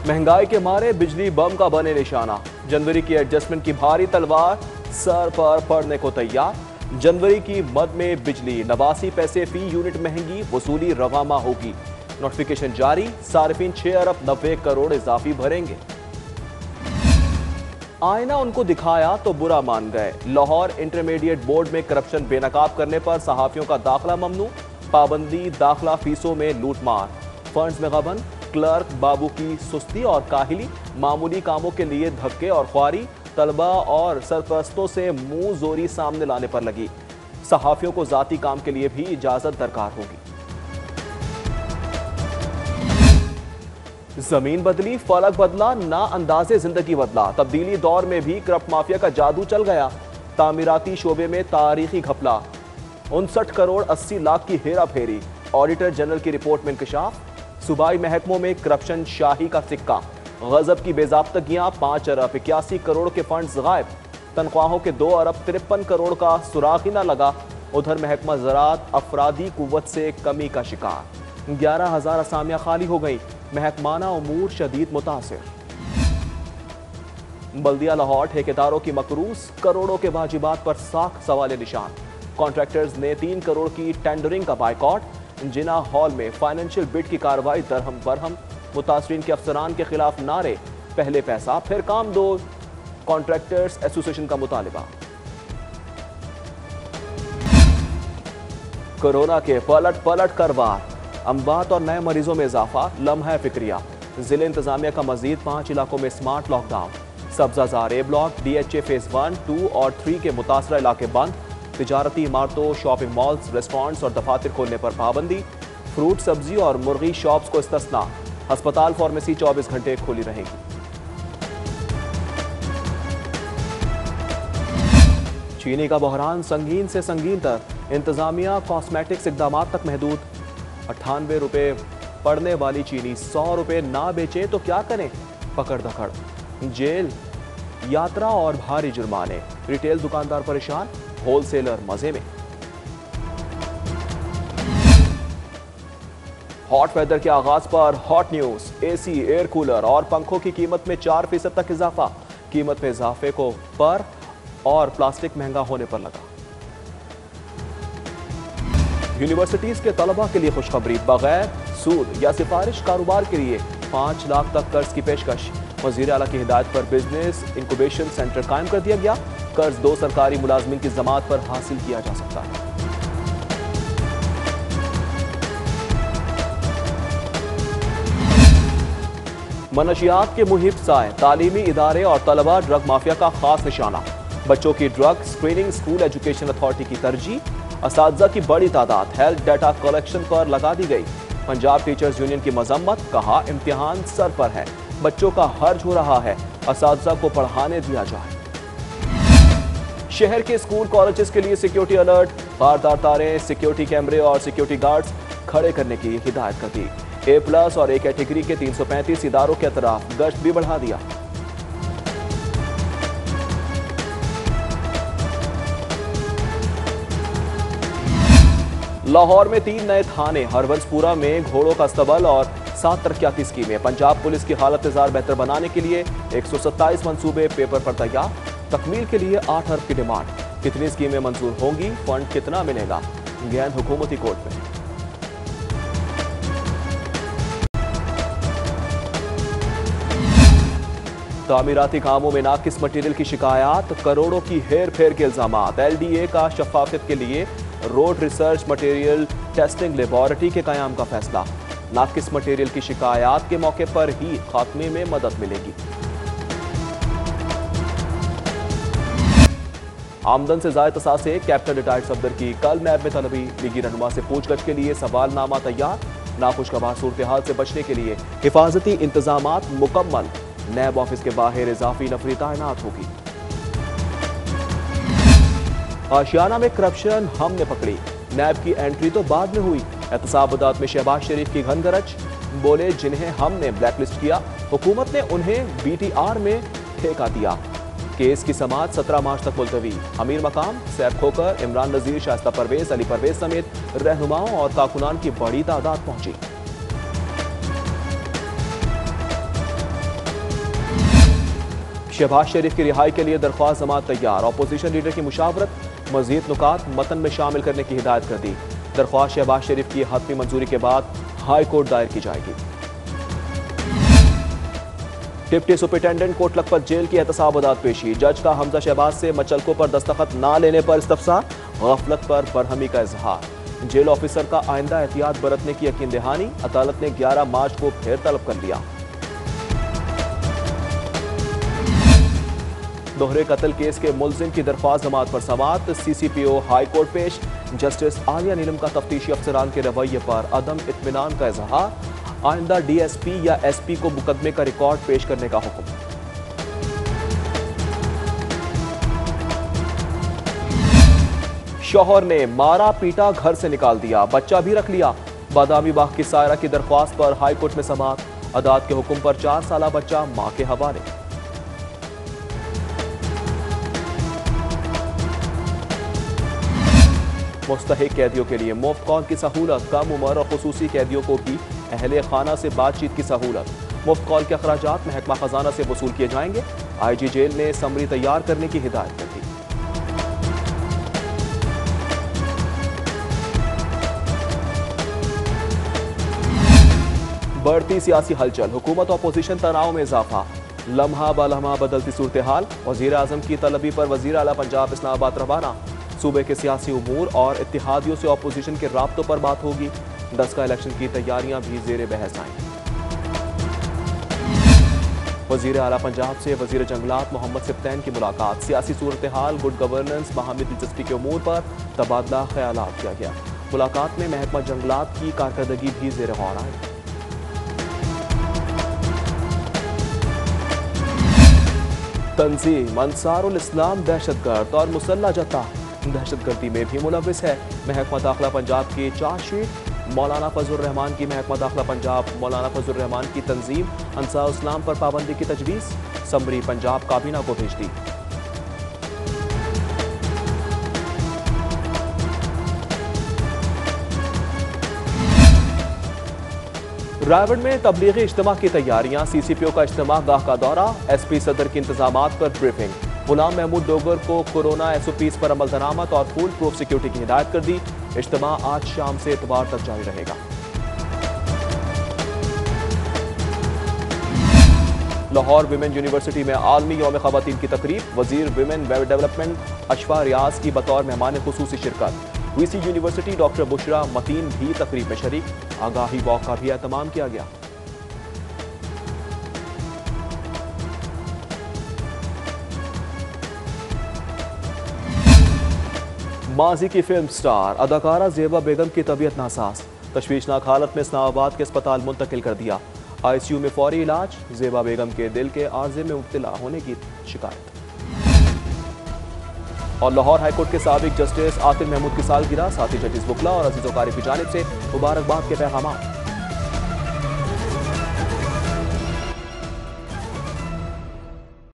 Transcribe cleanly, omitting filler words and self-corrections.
महंगाई के मारे बिजली बम का बने निशाना। जनवरी की एडजस्टमेंट की भारी तलवार सर पर पड़ने को तैयार। जनवरी की मद में बिजली 89 पैसे फी यूनिट महंगी वसूली रवामा होगी। नोटिफिकेशन जारी, सार्फिन 6 अरब 90 करोड़ इजाफी भरेंगे। आईना उनको दिखाया तो बुरा मान गए। लाहौर इंटरमीडिएट बोर्ड में करप्शन बेनकाब करने पर सहाफियों का दाखिला ममनू। पाबंदी, दाखिला फीसों में लूटमार, फंड्स में गबन, क्लर्क बाबू की सुस्ती और काहिली, मामूली कामों के लिए धक्के और ख्वारी, तलबा और सरपरस्तों से मुंह जोरी सामने लाने पर लगी। सहाफियों को जाती काम के लिए भी इजाजत दरकार होगी। जमीन बदली, फलक बदला, ना अंदाजे जिंदगी बदला। तब्दीली दौर में भी करप्ट माफिया का जादू चल गया। तामीराती शोबे में तारीखी घपला, 59 करोड़ 80 लाख की हेरा फेरी। ऑडिटर जनरल की रिपोर्ट में इंकशाफ। सूबाई महकमों में करप्शन शाही का सिक्का। गजब की बेजाब्तगियां, 5 अरब 81 करोड़ के फंड्स गायब। तनख्वाहों के 2 अरब 53 करोड़ का सुराग ही न लगा। उधर महकमा ज़राअत अफरादी कुव्वत से कमी का शिकार। 11,000 असामियां खाली हो गई। महकमाना उमूर शदीद मुतासिर। बल्दिया लाहौर ठेकेदारों की मकरूज, करोड़ों के वाजिबात पर साख सवाल निशान। कॉन्ट्रैक्टर्स ने 3 करोड़ की टेंडरिंग का बायकॉट। जिना हॉल में फाइनेंशियल बिड की कार्रवाई दरहम बरहम। मुतासरीन के अफसरान के खिलाफ नारे, पहले पैसा फिर काम दो। कॉन्ट्रैक्टर्स एसोसिएशन का मुतालिबा। कोरोना के पलट पलट कर वार, अमवात और नए मरीजों में इजाफा, लम्हा फिक्रिया। जिले इंतजामिया का मजीद 5 इलाकों में स्मार्ट लॉकडाउन। सब्जाजार ए ब्लॉक, DHA फेज 1, 2 और 3 के मुतासरा इलाके बंद। तिजारती इमारतों, शॉपिंग मॉल्स, रेस्टोरेंट्स और दफातर खोलने पर पाबंदी। फ्रूट, सब्जी और मुर्गी शॉप्स को इस्तिस्ना। अस्पताल, फार्मेसी 24 घंटे खुली रहेगी। चीनी का बहरान संगीन से संगीन तर। इंतजामिया कॉस्मेटिक्स इकदाम तक महदूद। 98 रुपए पड़ने वाली चीनी 100 रुपए ना बेचे तो क्या करें? पकड़ दकड़, जेल, यात्रा और भारी जुर्माने। रिटेल दुकानदार परेशान, होलसेलर मजे में। हॉट वेदर के आगाज पर hot news. AC, air cooler और पंखों की कीमत में 4% तक इजाफा। कीमत में इजाफे को पर और प्लास्टिक महंगा होने पर लगा। यूनिवर्सिटीज के तलबा के लिए खुशखबरी, बगैर सूद या सिफारिश कारोबार के लिए 5 लाख तक कर्ज की पेशकश। वजीर आला की हिदायत पर बिजनेस इंक्यूबेशन सेंटर कायम कर दिया गया। कर्ज 2 सरकारी मुलाजमिन की जमात पर हासिल किया जा सकता है। मनशियात के मुहिब साए, तालीमी इदारे और तलबा ड्रग माफिया का खास निशाना। बच्चों की drug screening school education authority की तरजीह। असातिज़ा की बड़ी तादाद हेल्थ डाटा कलेक्शन पर लगा दी गई। पंजाब टीचर्स यूनियन की मजम्मत, कहा इम्तिहान सर पर है, बच्चों का हर्ज हो रहा है, असातिज़ा को पढ़ाने दिया जाए। शहर के स्कूल कॉलेजेस के लिए सिक्योरिटी अलर्ट। बारदार तारे, सिक्योरिटी कैमरे और सिक्योरिटी गार्ड्स खड़े करने की हिदायत कर दी। A+ और A कैटेगरी के 335 इदारों के अतराफ गश्त भी बढ़ा दिया। लाहौर में 3 नए थाने, हरवंशपुरा में घोड़ों का अस्तबल और 7 तरक्याती स्कीमें। पंजाब पुलिस की हालत इज़ार बेहतर बनाने के लिए 127 मंसूबे पेपर पर तैयार। तकमील के लिए 8 अरब की डिमांड। कितनी स्कीमें मंजूर होंगी, फंड कितना मिलेगा, गैन हुकूमती कोर्ट में। तामीराती कामों में नाकिस मटीरियल की शिकायत, करोड़ों की हेर फेर के इल्जामात। LDA का शफाफियत के लिए road research material testing laboratory के कयाम का फैसला। नाकिस मटेरियल की शिकायत के मौके पर ही खात्मे में मदद मिलेगी। आमदन से ज़ायद तसासे, कैप्टन रिटायर्ड सफदर की कल नैब में तलबी। लीगी रहनुमा से पूछगछ के लिए सवालनामा तैयार। नाखुशगवार सूरत हाल से बचने के लिए हिफाजती इंतजामात मुकम्मल। नैब ऑफिस के बाहर इजाफी नफरी तैनात होगी। आशियाना में करप्शन हमने पकड़ी, नैब की एंट्री तो बाद में हुई। एहतसाबात में शहबाज शरीफ की घनगरज, बोले जिन्हें हमने ब्लैकलिस्ट किया, हुकूमत ने उन्हें BTR में ठेका दिया। केस की समाअत 17 मार्च तक मुलतवी। अमीर मकाम, सैफ खोकर, इमरान नजीर, शाइस्ता परवेज, अली परवेज समेत रहनुमाओं और कारकुनान की बड़ी तादाद पहुंची। शहबाज शरीफ की रिहाई के लिए दरख्वास्त जमात तैयार, अपोजिशन लीडर की मुशावरत, मजीद नुकात मतन में शामिल करने की हिदायत कर दी। दरख्वास्त शहबाज शरीफ की हतमी मंजूरी के बाद हाई कोर्ट दायर की जाएगी। Deputy superintendent Kot Lakhpat jail की एहतसाब अदालत पेशी, जज का हमजा शहबाज से मचलकों पर दस्तखत ना लेने पर इस्तफसार, गफलत पर बरहमी का इजहार। जेल ऑफिसर का आइंदा एहतियात बरतने की यकीन दहानी, अदालत ने 11 मार्च को फिर तलब कर लिया। दोहरे कत्ल केस के मुलजिम की दरख्वास्त जमात पर समाअत, CCPO हाई कोर्ट पेश, जस्टिस आलिया नीलम का तफ्तीशी अफसरान के रवैये पर अदम इत्मीनान का इजहार, आइंदा DSP या SP को मुकदमे का रिकॉर्ड पेश करने का हुक्म। शौहर ने मारा पीटा घर से निकाल दिया, बच्चा भी रख लिया। बादामी बाग की सायरा की दरख्वास्त पर हाई कोर्ट में समाअत, अदालत के हुक्म पर 4 साला बच्चा मां के हवाले। मुस्तहिक कैदियों के लिए मुफ्त कॉल की सहूलत, कम उम्र और खुसूसी कैदियों को भी अहले खाना से बातचीत की सहूलत। मुफ्त कॉल के अखराजात महकमा खजाना से वसूल किए जाएंगे। IG जेल ने समरी तैयार करने की हिदायत कर दी। बढ़ती सियासी हलचल, हुकूमत और अपोजिशन तनाव में इजाफा, लम्हा बलम्हा बदलती सूरत हाल। वजीर आजम की तलबी पर वजीर आला पंजाब इस्लामाबाद रवाना, सूबे के सियासी उमूर और इत्तेहादियों से अपोजिशन के राब्तों पर बात होगी। 10 का इलेक्शन की तैयारियां भी जेर बहस आएंगी। वजीर आला पंजाब से वजीर जंगलात मोहम्मद सिब्तैन की मुलाकात, सियासी सूरत हाल, गुड गवर्नेंस, बाहमी दिलचस्पी के उमूर पर तबादला ख्यालात किया गया। मुलाकात में महकमा जंगलात की कारकर्दगी भी जेर गौर आई। तंजीम अंसारुल इस्लाम दहशतगर्द और मुसल्ला जत्था दहशतगर्दी में भी मुलविस है। महकमा दाखिला पंजाब की चार्जशीट, मौलाना फजल रहमान की महकमा दाखिला पंजाब मौलाना फजल रहमान की तंजीम अंसारुल इस्लाम पर पाबंदी की तजवीज़, समरी पंजाब काबीना को भेज दी। रायगढ़ में तबलीगी इज्तिमा की तैयारियां, CCPO का इज्तिमा गाह का दौरा, SP सदर के इंतजामात पर ब्रीफिंग। गुलाम महमूद डोगर को कोरोना SOPs पर अमल दरामद और फूल प्रूफ सिक्योरिटी की हिदायत कर दी। इज्तिमा आज शाम से इतवार तक जारी रहेगा। लाहौर विमेन यूनिवर्सिटी में आलमी यौम ख़वातीन की तकरीब, वजीर विमेन डेवलपमेंट अशफा रियाज की बतौर मेहमान खुसूसी शिरकत। VC university doctor Bushra Mateen भी तकरीब में शरीक। आगाही वॉक का भी एहतमाम किया गया। माजी की फिल्म स्टार अदाकारा ज़ेबा बेगम की तबीयत नासाज, तशवीशनाक हालत में इस्लामाबाद के अस्पताल मुंतकिल कर दिया। ICU में फौरी इलाज, ज़ेबा बेगम के दिल के आर्जे में मुब्तला होने की शिकायत। और लाहौर हाईकोर्ट के साबिक जस्टिस आतिफ महमूद की सालगिरह, साथी जस्टिस बुकला और अजीज़ वकारी की जानिब से मुबारकबाद के पैगाम।